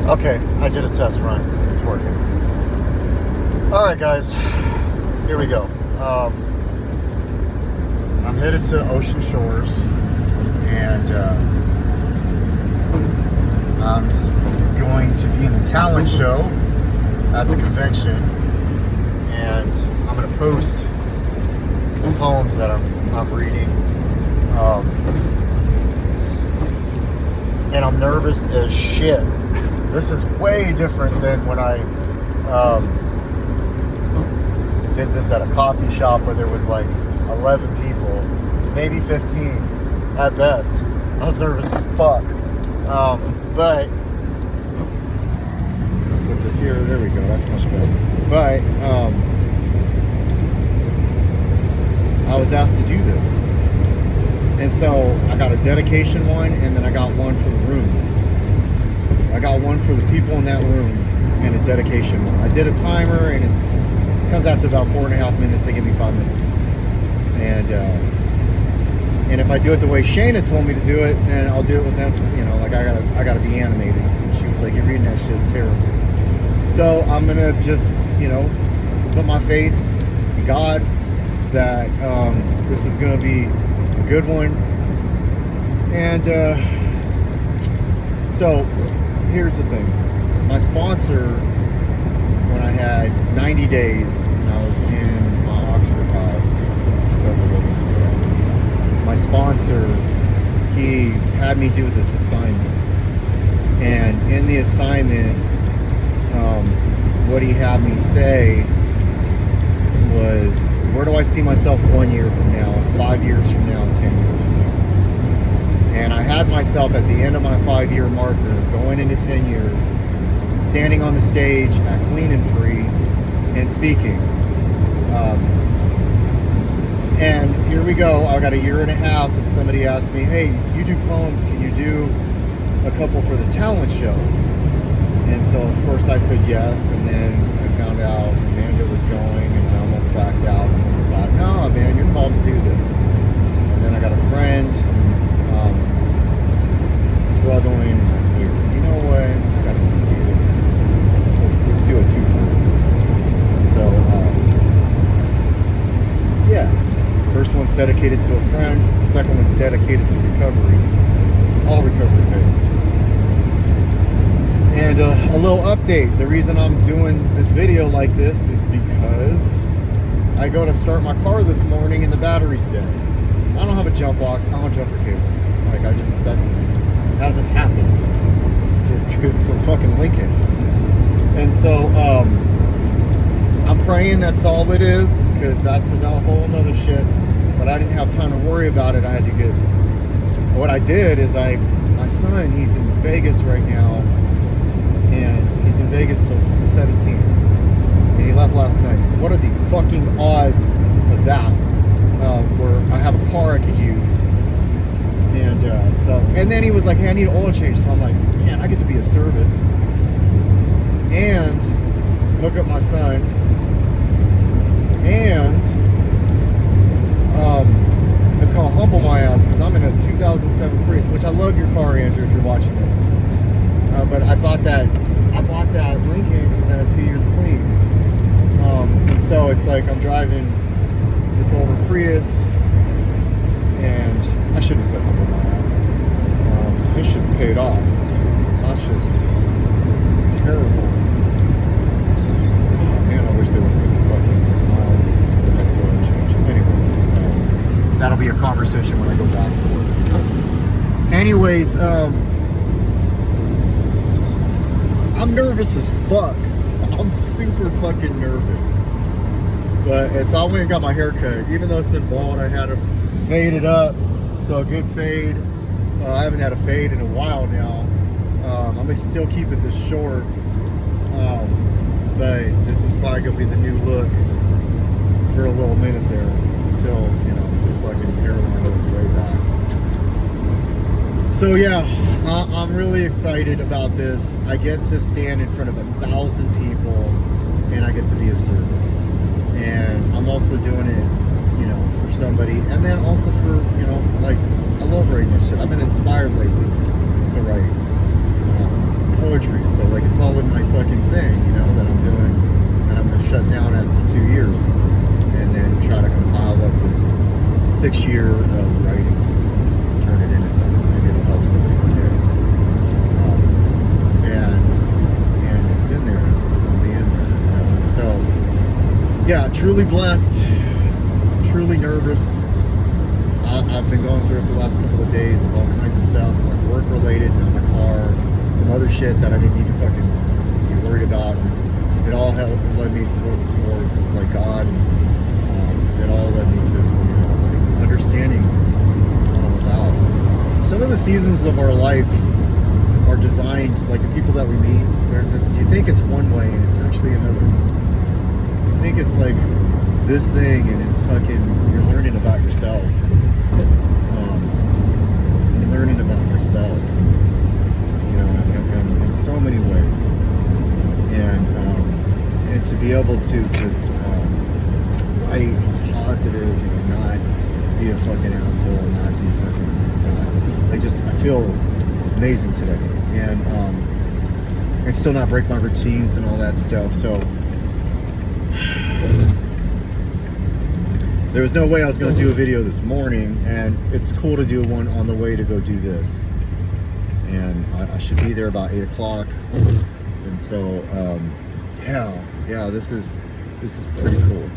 Okay, I did a test run. It's working. Alright guys, here we go. I'm headed to Ocean Shores, and I'm going to be in the talent show at the convention, and I'm going to post the poems that I'm reading. And I'm nervous as shit. This is way different than when I did this at a coffee shop where there was like 11 people, maybe 15 at best. I was nervous as fuck. But let's see, I'm gonna put this here. There we go. That's much better. But I was asked to do this, and so I got a dedication one, and then I got one for the rooms. I got one for the people in that room and a dedication one. I did a timer, and it comes out to about 4.5 minutes. They give me 5 minutes, and if I do it the way Shayna told me to do it, then I'll do it with them. You know, like I gotta be animated. And she was like, "You're reading that shit terrible." So I'm gonna just, you know, put my faith in God that this is gonna be a good one. And so here's the thing. My sponsor, when I had 90 days and I was in my Oxford house, several of them, my sponsor, he had me do this assignment. And in the assignment, what he had me say was, where do I see myself 1 year from now, 5 years from now, 10 years from now? And I had myself at the end of my 5-year marker, going into 10 years, standing on the stage at Clean and Free and speaking. And here we go. I got 1.5 years, and somebody asked me, "Hey, you do poems, can you do a couple for the talent show?" And so of course I said yes, and then I found out Amanda was going, and I almost backed out, and then I thought, no man, you're called to do this. And then I got a friend struggling, and I figured, you know what, I gotta do it. Let's do a two-for. So yeah, first one's dedicated to a friend, the second one's dedicated to recovery, all recovery based. And a little update, the reason I'm doing this video like this is because I go to start my car this morning and the battery's dead. I don't have a jump box, I don't have jumper cables. Like, that hasn't happened. It's a fucking Lincoln. And so, I'm praying that's all it is, because that's a whole nother shit. But I didn't have time to worry about it. I had to get, what I did is my son, he's in Vegas right now, and he's in Vegas till the 17th, and he left last night. What are the fucking odds of that? Where I have a car I could use, and then he was like, "Hey, I need an oil change." So I'm like, "Man, I get to be of service and hook up my son, and it's gonna humble my ass because I'm in a 2007 Prius, which I love your car, Andrew, if you're watching this." But I bought that Lincoln because I had 2 years clean. And so it's like I'm driving this older Prius, and I shouldn't have said humble my ass. This shit's paid off. My shit's terrible. Oh man, I wish they would put the fucking miles to the next oil change. Anyways, that'll be a conversation when I go back to work. Anyways, I'm nervous as fuck. I'm super fucking nervous. But so I went and got my hair cut. Even though it's been bald, I had to fade it up. So a good fade. I haven't had a fade in a while now. I'm gonna still keep it this short. But this is probably gonna be the new look for a little minute there, until, you know, the fucking hairline goes way back. So yeah, I'm really excited about this. I get to stand in front of 1,000 people, and I get to be of service. And I'm also doing it, you know, for somebody, and then also for, you know, like, I love writing this shit. I've been inspired lately to write. poetry. So like it's all in my fucking thing, you know, that I'm doing, and I'm gonna shut down after 2 years, and then try to compile up this 6 year of writing, turn it into something. Maybe it'll help somebody one day. And it's in there. It's gonna be in there. You know? And so yeah, truly blessed, truly nervous. I've been going through it the last couple of days with all kinds of stuff, like work related, not my car, some other shit that I didn't need to fucking be worried about. It all led me towards like God. It all led me to, you know, like understanding what I'm about. Some of the seasons of our life are designed, like the people that we meet, you think it's one way and it's actually another. You think it's like this thing and it's fucking, you're learning about yourself. I'm learning about myself, you know, in so many ways. And to be able to just write positive, you know, not be a fucking asshole, not be fucking, I feel amazing today. And still not break my routines and all that stuff. So there was no way I was going to do a video this morning, and it's cool to do one on the way to go do this. And I should be there about 8 o'clock. And so, yeah, this is pretty cool.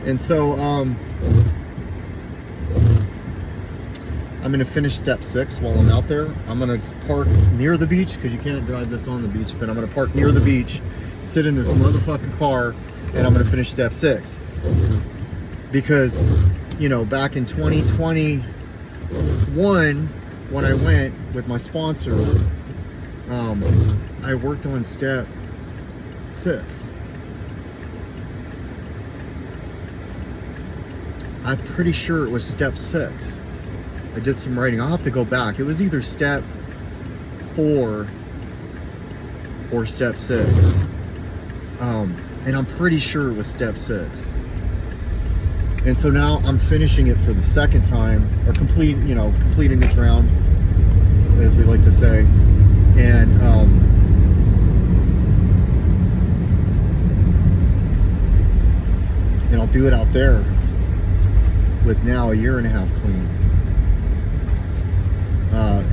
And so, I'm going to finish step 6 while I'm out there. I'm going to park near the beach, because you can't drive this on the beach, but I'm going to park near the beach, sit in this motherfucking car, and I'm going to finish step 6. Because, you know, back in 2021, when I went with my sponsor, I worked on step 6. I'm pretty sure it was step 6. I did some writing. I'll have to go back. It was either step 4 or step 6. And I'm pretty sure it was step 6. And so now I'm finishing it for the second time, or completing this round, as we like to say. And I'll do it out there with now a 1.5 years clean.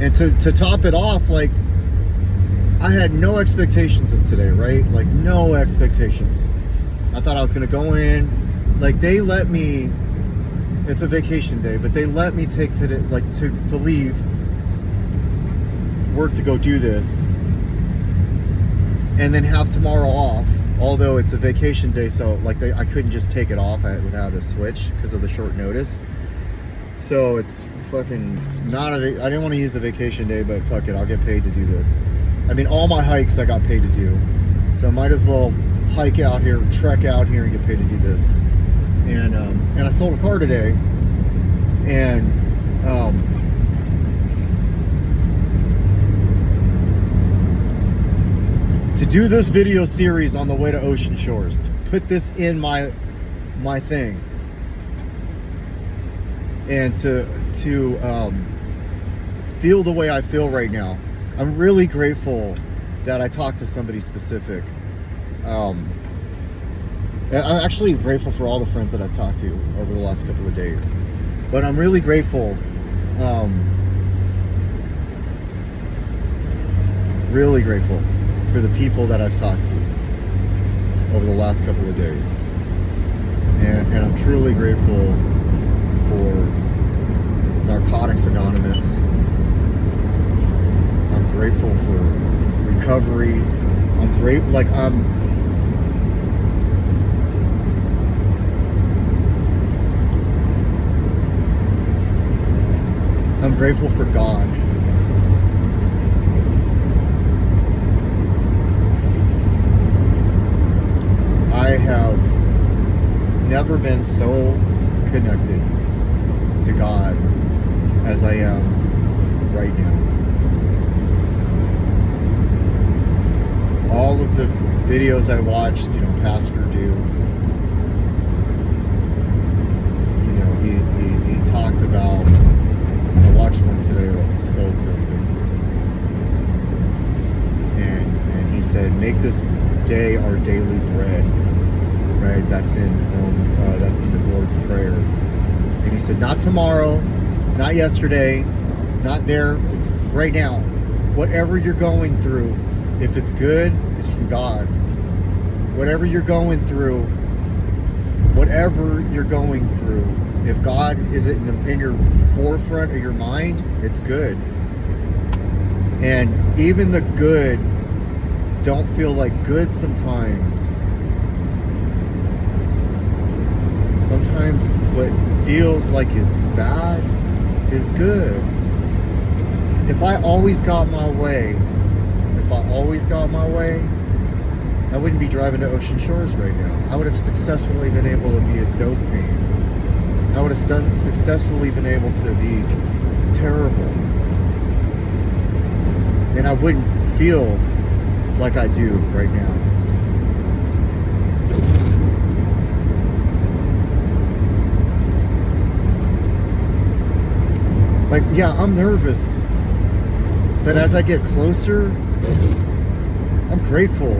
And to top it off, like, I had no expectations of today, right? Like, no expectations. I thought I was gonna go in, like, they let me, it's a vacation day, but they let me take today, like, to leave work to go do this, and then have tomorrow off, although it's a vacation day, so like I couldn't just take it off. I would have to switch because of the short notice. So it's fucking not I didn't want to use a vacation day, but fuck it, I'll get paid to do this. I mean, all my hikes I got paid to do, so I might as well hike out here, trek out here, and get paid to do this. And I sold a car today, and to do this video series on the way to Ocean Shores, to put this in my thing, and to feel the way I feel right now, I'm really grateful that I talked to somebody specific. And I'm actually grateful for all the friends that I've talked to over the last couple of days, but I'm really grateful, really grateful for the people that I've talked to over the last couple of days. And I'm truly grateful for Narcotics Anonymous. I'm grateful for recovery. I'm grateful for God. I have never been so connected to God as I am right now. All of the videos I watched, Pastor do, he talked about, I watched one today that was so perfect. said, make this day our daily bread, right? That's in the Lord's Prayer. And he said, not tomorrow, not yesterday, not there, it's right now. Whatever you're going through, if it's good, it's from God. Whatever you're going through, if God is in your forefront of your mind, it's good. And even the good don't feel like good sometimes. Sometimes what feels like it's bad is good. If I always got my way, I wouldn't be driving to Ocean Shores right now. I would have successfully been able to be a dope fiend. I would have successfully been able to be terrible. And I wouldn't feel like I do right now. Like, yeah, I'm nervous. But as I get closer, I'm grateful.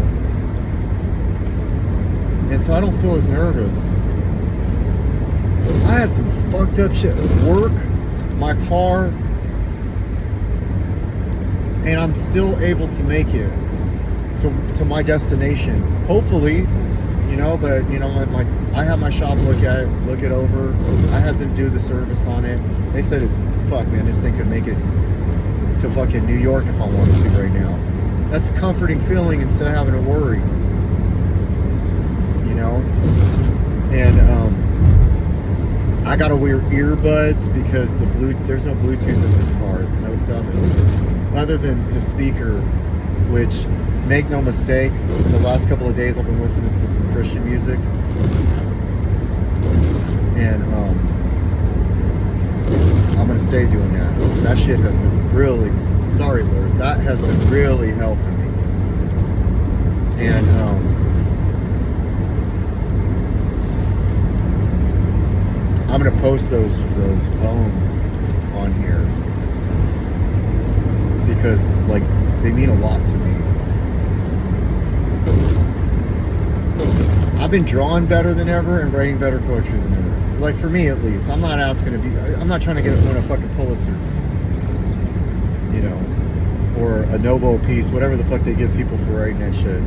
And so I don't feel as nervous. I had some fucked up shit at work, my car, and I'm still able to make it to my destination. Hopefully, but I have my shop look it over. I had them do the service on it. They said this thing could make it to fucking New York if I wanted to right now. That's a comforting feeling instead of having to worry. And I gotta wear earbuds because there's no Bluetooth in this car. It's no 7. Other than the speaker, which, make no mistake, the last couple of days I've been listening to some Christian music. And I'm gonna stay doing that. That shit has been really, sorry Lord, that has been really helping me. And I'm gonna post those poems on here because they mean a lot to me. I've been drawing better than ever and writing better poetry than ever. Like, for me at least. I'm not trying to win a fucking Pulitzer, or a Nobel Peace, whatever the fuck they give people for writing that shit.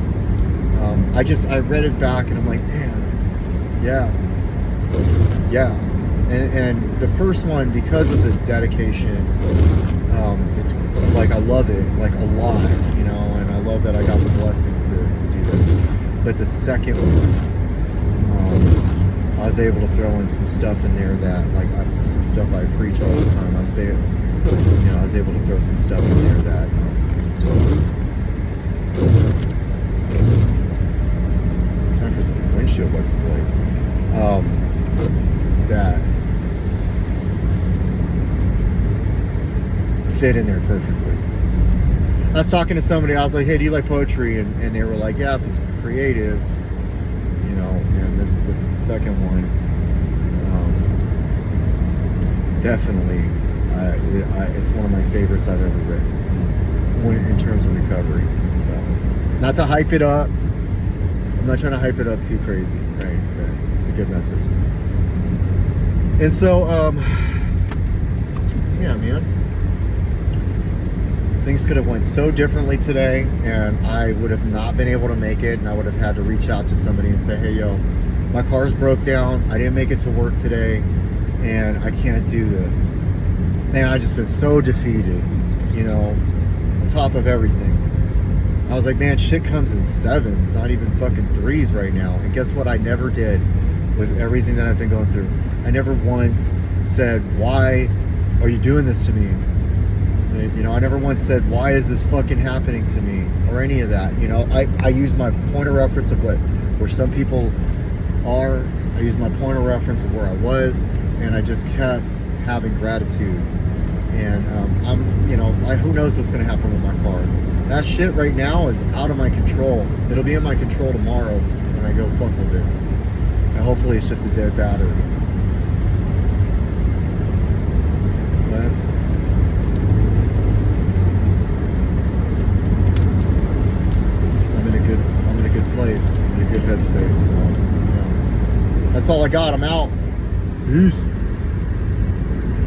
I read it back and I'm like, man, yeah. And the first one, because of the dedication, it's like, I love it like a lot, and I love that I got the blessing to do this. But the second one, I was able to throw in some stuff in there that, some stuff I preach all the time. I was able to throw some stuff in there that, time for some windshield wiper blades, that fit in there perfectly. I was talking to somebody, I was like, hey, do you like poetry? And they were like, yeah, if it's creative, and this second one, definitely, it's one of my favorites I've ever written in terms of recovery. So, not to hype it up, I'm not trying to hype it up too crazy, right? But it's a good message. And so, yeah, man. Things could have went so differently today, and I would have not been able to make it, and I would have had to reach out to somebody and say, hey, yo, my car's broke down, I didn't make it to work today, and I can't do this. And I just been so defeated, on top of everything. I was like, man, shit comes in 7s, not even fucking 3s right now. And guess what I never did with everything that I've been going through? I never once said, why are you doing this to me? I never once said, why is this fucking happening to me? Or any of that. I use my point of reference of where some people are. I use my point of reference of where I was, and I just kept having gratitudes. And who knows what's going to happen with my car? That shit right now is out of my control. It'll be in my control tomorrow when I go fuck with it. And hopefully it's just a dead battery. But headspace. So, yeah. That's all I got. I'm out. Peace.